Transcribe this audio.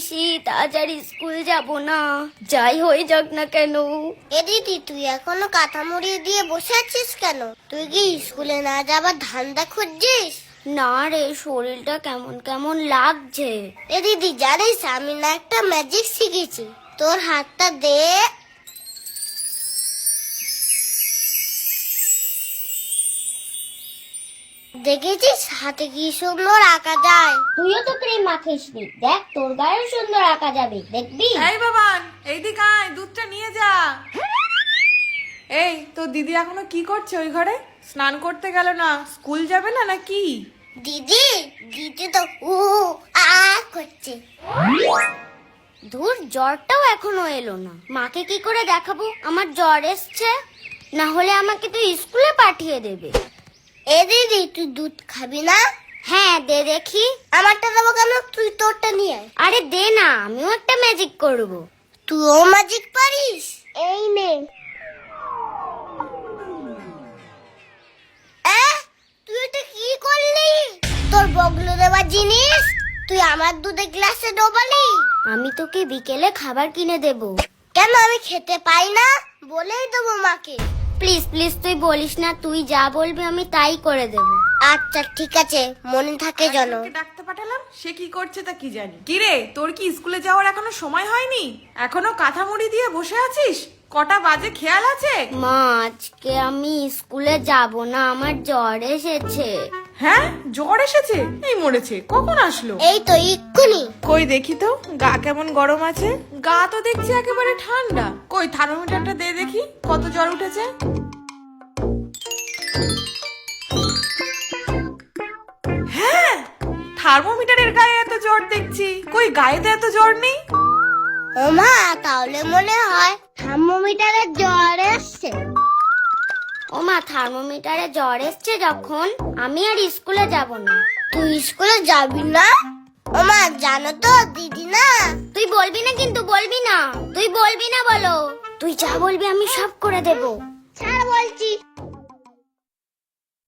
পিসি তাড়াতাড়ি স্কুল যাব না, যাই হয়ে যাক না কেন। এ দিদি, তুই এখনো কাঁথা মুড়ি দিয়ে বসে আছিস কেন? তুই কি স্কুলে না যাবার ধান্দা খুঁজছিস? না রে, শরীরটা কেমন কেমন লাগছে। এ দিদি, জানিস আমি না একটা ম্যাজিক শিখেছি। তোর হাতটা দে। দেখেছিস হাতে কি সুন্দর আঁকা যায়? তুইও তো ক্রিম মাখিস নি, দেখ তোর গায়েও সুন্দর আঁকা যাবে, দেখবি? এই বাবান, এইদিকে আয়, দুধটা নিয়ে যা। এই তো দিদি এখনো কি করছে ওই ঘরে? স্নান করতে গেল না? স্কুল যাবে না নাকি? দিদি, দিদি তো উ আ করছে। ধুর, জ্বরটাও এখনো এলো না। মাকে কি করে দেখাবো আমার জ্বর এসছে? না হলে আমাকে তো স্কুলে পাঠিয়ে দেবে। এ দিদি, তুই দুধ খাবি না? হ্যাঁ দে দেখি। আমারটা দেবো কেন? তুই তোরটা নিয়ে আয়। আরে দে না, আমিও একটা ম্যাজিক করব। তুইও ম্যাজিক পারিস? এই নে। তুই এটা কি করলি? তোর বগলে দেওয়া জিনিস তুই আমার দুধে গ্লাসে ডোবালি। আমি তোকে বিকেলে খাবার কিনে দেব। কেন, আমি খেতে পাই না? বলেই দেবো মাকে। প্লিজ প্লিজ তুই বলিস না, তুই যা বলবি আমি তাই করে দেব। আচ্ছা ঠিক আছে, মনে থাকে যেন। আরেকজনকে ডাকতে পাঠালাম, সে কি করছে তা কি জানি। কি রে, তোর কি স্কুলে যাওয়ার এখনো সময় হয়নি? এখনো কাঁথা মুড়ি দিয়ে বসে আছিস? কটা বাজে খেয়াল আছে? মা, আজকে আমি স্কুলে যাব না, আমার জ্বর এসেছে। হ্যাঁ, জ্বর এসেছে? এই মরেছে, কখন আসলো? এই তো এক্ষুনি। কই দেখি তো, গা কেমন গরম আছে? গা তো দেখছি একেবারে ঠান্ডা। কই থার্মোমিটারটা দে দেখি, কত জ্বর উঠেছে। হ্যাঁ, থার্মোমিটারের গায়ে এত জ্বর দেখছি, কই গায়ে তো এত জ্বর নেই। ও মা, তাহলে মনে হয় থার্মোমিটারে জ্বর এসছে। ও মা, থার্মোমিটারে জ্বর এসছে যখন, আমি আর স্কুলে যাব না। তুই স্কুলে যাবি না? ও মা, জানো তো দিদি না। তুই বলবি না কিন্তু, বলবি না। তুই বলবি না বলো। তুই যা বলবি আমি সব করে দেব। ছাড় বলছি।